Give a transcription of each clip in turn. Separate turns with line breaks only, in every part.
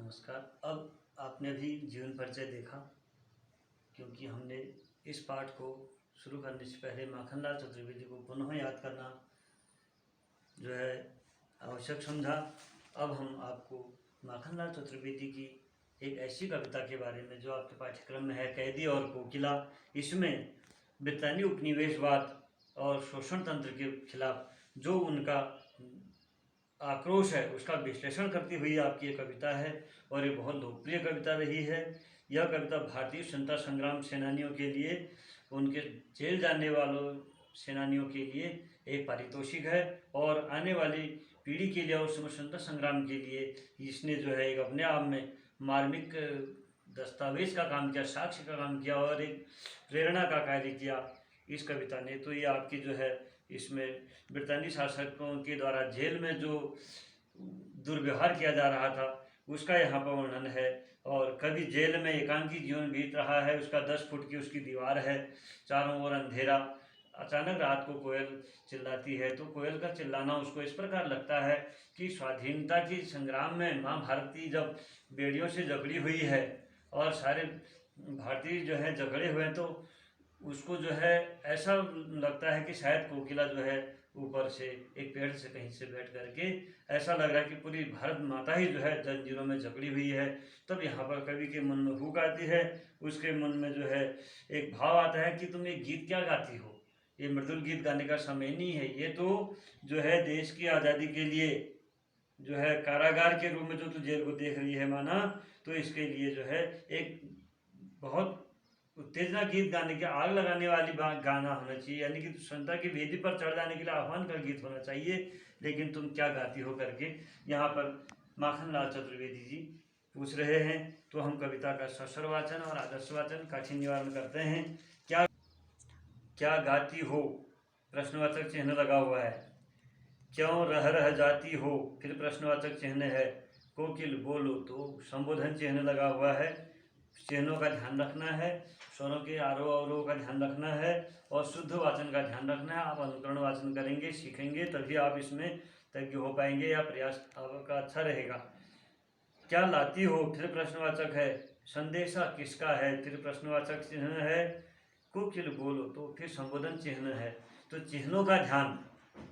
नमस्कार। अब आपने भी जीवन परिचय देखा, क्योंकि हमने इस पाठ को शुरू करने से पहले माखनलाल चतुर्वेदी को पुनः याद करना जो है आवश्यक समझा। अब हम आपको माखनलाल चतुर्वेदी की एक ऐसी कविता के बारे में जो आपके पाठ्यक्रम में है, कैदी और कोकिला। इसमें ब्रितानी उपनिवेशवाद और शोषण तंत्र के खिलाफ जो उनका आक्रोश है उसका विश्लेषण करती हुई आपकी ये कविता है और ये बहुत लोकप्रिय कविता रही है। यह कविता भारतीय स्वतंत्रता संग्राम सेनानियों के लिए, उनके जेल जाने वालों सेनानियों के लिए एक पारितोषिक है और आने वाली पीढ़ी के लिए और स्वतंत्रता संग्राम के लिए इसने जो है एक अपने आप में मार्मिक दस्तावेज का काम किया, साक्ष्य का काम किया और एक प्रेरणा का कार्य किया इस कविता ने। तो ये आपकी जो है इसमें ब्रितानी शासकों के द्वारा जेल में जो दुर्व्यवहार किया जा रहा था उसका यहाँ पर वर्णन है। और कभी जेल में एकांकी जीवन बीत रहा है, उसका 10 फुट की उसकी दीवार है, चारों ओर अंधेरा। अचानक रात को कोयल चिल्लाती है, तो कोयल का चिल्लाना उसको इस प्रकार लगता है कि स्वाधीनता की संग्राम में माँ भारती जब बेड़ियों से जकड़ी हुई है और सारे भारतीय जो है जकड़े हुए हैं, तो उसको जो है ऐसा लगता है कि शायद कोकिला जो है ऊपर से एक पेड़ से कहीं से बैठ करके ऐसा लग रहा है कि पूरी भारत माता ही जो है जंजीरों में जकड़ी हुई है। तब यहाँ पर कवि के मन में हुक आती है, उसके मन में जो है एक भाव आता है कि तुम ये गीत क्या गाती हो, ये मृदुल गीत गाने का समय नहीं है, ये तो जो है देश की आज़ादी के लिए जो है कारागार के रूप में जो तू जेल को देख रही है माना, तो इसके लिए जो है एक बहुत उत्तेजना गीत गाने के आग लगाने वाली गाना होना चाहिए, यानी कि स्वतंत्रता की वेदी पर चढ़ जाने के लिए आह्वान का गीत होना चाहिए। लेकिन तुम क्या गाती हो करके यहाँ पर माखनलाल चतुर्वेदी जी पूछ रहे हैं। तो हम कविता का सस्वर वाचन और आदर्श वाचन काठिन्य निवारण करते हैं। क्या क्या गाती हो, प्रश्नवाचक चिन्ह लगा हुआ है। क्यों रह रह जाती हो, फिर प्रश्नवाचक चिन्ह है। कोकिल बोलो, तो संबोधन चिन्ह लगा हुआ है। चिन्हों का ध्यान रखना है, स्वरों के आरोह अवरोह का ध्यान रखना है और शुद्ध वाचन का ध्यान रखना है। आप अनुकरण वाचन करेंगे, सीखेंगे, तभी आप इसमें तज्ञ हो पाएंगे या प्रयास आपका अच्छा रहेगा। क्या लाती हो, फिर प्रश्नवाचक है। संदेशा किसका है, फिर प्रश्नवाचक चिन्ह है। कोकिल बोलो, तो फिर संबोधन चिन्ह है। तो चिन्हों का ध्यान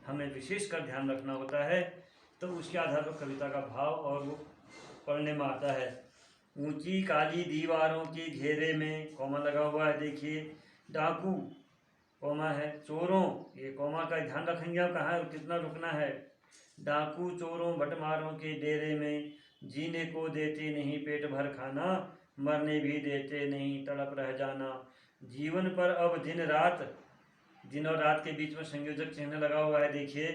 हमें विशेष कर ध्यान रखना होता है, तो उसके आधार पर कविता का भाव और वो पढ़ने में आता है। ऊंची काली दीवारों के घेरे में, कॉमा लगा हुआ है देखिए। डाकू, कॉमा है। चोरों, ये कॉमा का ध्यान रखेंगे आप कहाँ कितना रुकना है। डाकू चोरों बटमारों के डेरे में, जीने को देते नहीं पेट भर खाना, मरने भी देते नहीं तड़प रह जाना। जीवन पर अब दिन रात, दिन और रात के बीच में संयोजक चिन्ह लगा हुआ है देखिए।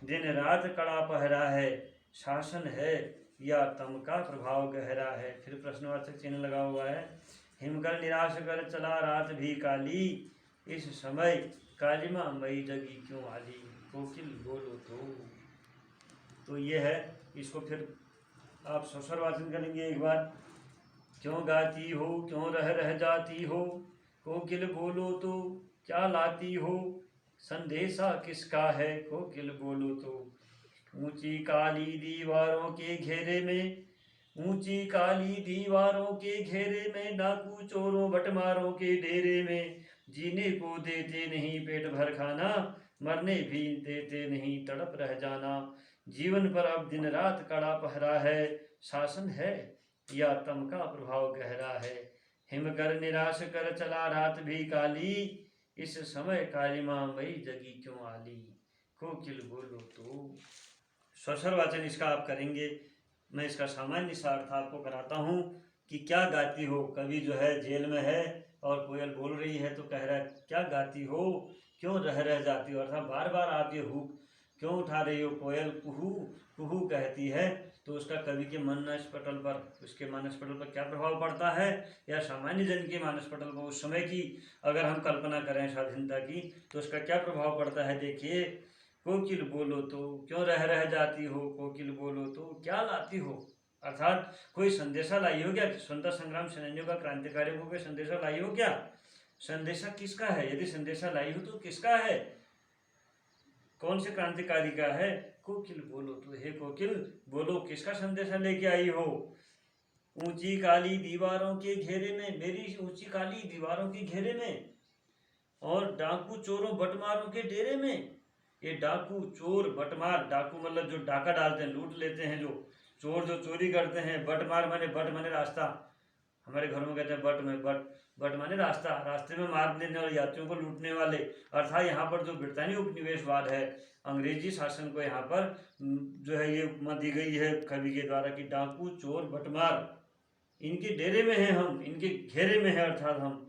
दिन रात कड़ा पहरा है, शासन है या तम का प्रभाव गहरा है, फिर प्रश्नवाचक चिन्ह लगा हुआ है। हिमकर निराश कर चला रात भी काली, इस समय कालिमा मई जगी क्यों आली। कोकिल बोलो, तो ये है। इसको फिर आप सस्वर वाचन करेंगे एक बार। क्यों गाती हो, क्यों रह जाती हो, कोकिल बोलो तो क्या लाती हो, संदेशा किसका है, कोकिल बोलो तो। ऊंची काली दीवारों के घेरे में, ऊंची काली दीवारों के घेरे में, डाकू चोरों बटमारों के डेरे में, जीने को देते नहीं पेट भर खाना, मरने भी देते नहीं तड़प रह जाना। जीवन पर अब दिन रात कड़ा पहरा है, शासन है या तम का प्रभाव गहरा है। हिमकर निराश कर चला रात भी काली, इस समय काली माँ मई जगी क्यों आली। कोकिल बोलो, तो सस्वर वाचन इसका आप करेंगे। मैं इसका सामान्य सा अर्थ आपको कराता हूँ कि क्या गाती हो। कवि जो है जेल में है और कोयल बोल रही है, तो कह रहा है क्या गाती हो, क्यों रह जाती हो, अर्थात बार बार आप ये हुक क्यों उठा रही हो। कोयल कुहू कुहू कहती है, तो उसका कवि के मानस पटल पर, उसके मानस पटल पर क्या प्रभाव पड़ता है, या सामान्य जन के मानस पटल पर उस समय की अगर हम कल्पना करें स्वाधीनता की, तो उसका क्या प्रभाव पड़ता है देखिए। कोकिल बोलो, तो क्यों रह जाती हो, कोकिल बोलो तो क्या लाती हो, अर्थात कोई संदेशा लाई हो क्या, स्वतंत्रता संग्राम सेनानियों का, क्रांतिकारियों को कोई संदेशा लाई हो क्या। संदेशा किसका है, यदि संदेशा लाई हो तो किसका है, कौन से क्रांतिकारी का है। कोकिल बोलो, तो हे कोकिल बोलो किसका संदेशा लेके आई हो। ऊंची काली दीवारों के घेरे में, मेरी ऊंची काली दीवारों के घेरे में, और डाकू चोरों बटमारों के डेरे में। ये डाकू चोर बटमार, डाकू मतलब जो डाका डालते हैं, लूट लेते हैं, जो चोर जो चोरी करते हैं, बटमार माने, बट माने रास्ता, हमारे घरों में कहते हैं बट में, बट माने रास्ता, रास्ते में मार देने वाले, यात्रियों को लूटने वाले। अर्थात यहाँ पर जो ब्रितानी उपनिवेशवाद है, अंग्रेजी शासन को यहाँ पर जो है ये उपमा दी गई है कवि के द्वारा कि डाकू चोर बटमार, इनके डेरे में हैं हम, इनके घेरे में है, अर्थात हम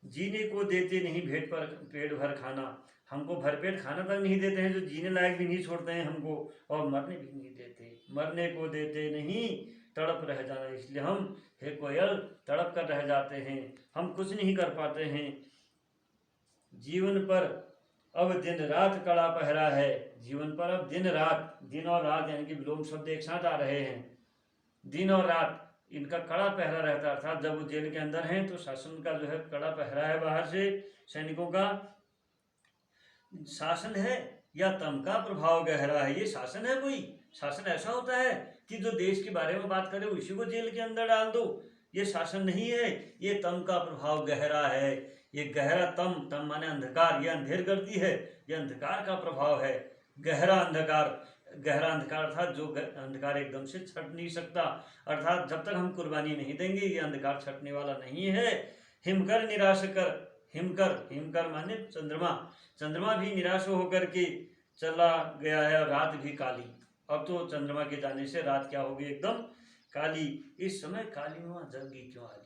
जीने को देते नहीं भेंट पर पेट भर खाना, हमको भरपेट खाना तक नहीं देते हैं, जो जीने लायक भी नहीं छोड़ते हैं हमको, और मरने भी नहीं देते, मरने को देते नहीं, तड़प रह जाना, इसलिए हम हे कोयल तड़प कर रह जाते हैं, हम कुछ नहीं कर पाते हैं। जीवन पर अब दिन रात कड़ा पहरा है, जीवन पर अब दिन रात, दिन और रात यानी कि विलोम शब्द एक साथ आ रहे हैं, दिन और रात इनका कड़ा पहरा रहता है। अर्थात जब वो जेल के अंदर हैं तो शासन का जो है कड़ा पहरा है, बाहर से सैनिकों का शासन है, या तम का प्रभाव गहरा है। ये शासन है कोई, शासन ऐसा होता है कि जो देश के बारे में बात करे उसी को जेल के अंदर डाल दो, ये शासन नहीं है, ये तम का प्रभाव गहरा है। ये गहरा, तम, तम माने अंधकार, ये अंधेर करती है, ये अंधकार का प्रभाव है, गहरा अंधकार, गहरा अंधकार अर्थात जो अंधकार एकदम से छट नहीं सकता, अर्थात जब तक हम कुर्बानी नहीं देंगे ये अंधकार छटने वाला नहीं है। हिमकर निराश कर, हिमकर, हिमकर माने चंद्रमा, चंद्रमा भी निराश होकर के चला गया है, और रात भी काली, अब तो चंद्रमा के जाने से रात क्या होगी, एकदम काली। इस समय कालीमा जगी क्यों आली,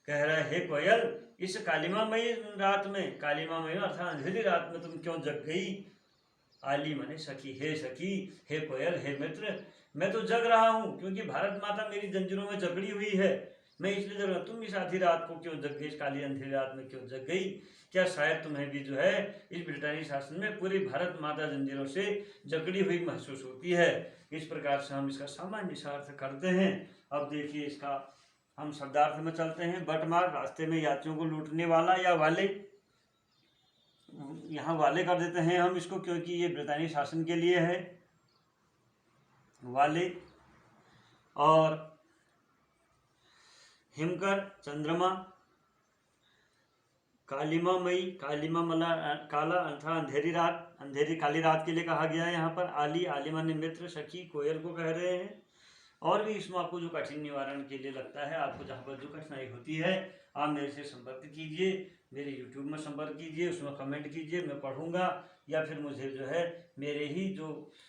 कह रहा है हे कोयल, इस कालीमामयी रात में, कालीमामयी अर्थात अंधेरी रात में तुम क्यों जग गई। आली माने सखी, हे सखी, हे कोयल, हे मित्र, मैं तो जग रहा हूँ क्योंकि भारत माता मेरी जंजीरों में जकड़ी हुई है, मैं इसलिए जग रहा हूँ। तुम इस आधी रात को क्यों जग गई, इस काली अंधेरी रात में क्यों जग गई। क्या शायद तुम्हें भी जो है इस ब्रिटानी शासन में पूरी भारत माता जंजीरों से जकड़ी हुई महसूस होती है। इस प्रकार से हम इसका सामान्य सा अर्थ करते हैं। अब देखिए इसका हम शब्दार्थ में चलते हैं। बटमार रास्ते में यात्रियों को लूटने वाला या वाले, यहाँ वाले कर देते हैं हम इसको क्योंकि ये ब्रितानी शासन के लिए है, वाले। और हिमकर चंद्रमा, कालिमामयी, कालिमा मला काला अर्थात अंधेरी रात, अंधेरी काली रात के लिए कहा गया है यहाँ पर। आली, आली माने मित्र, सखी कोयल को कह रहे हैं। और भी इसमें आपको जो कठिन निवारण के लिए लगता है, आपको जहाँ पर जो कठिनाई होती है, आप मेरे से संपर्क कीजिए, मेरे YouTube में संपर्क कीजिए, उसमें कमेंट कीजिए, मैं पढ़ूंगा, या फिर मुझे जो है मेरे ही जो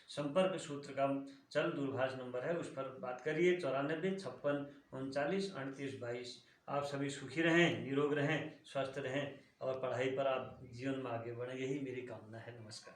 संपर्क सूत्र का चल दूरभाष नंबर है उस पर बात करिए, 94 56 39 38 22। आप सभी सुखी रहें, निरोग रहें, स्वस्थ रहें, और पढ़ाई पर आप जीवन में आगे बढ़ें, यही मेरी कामना है। नमस्कार।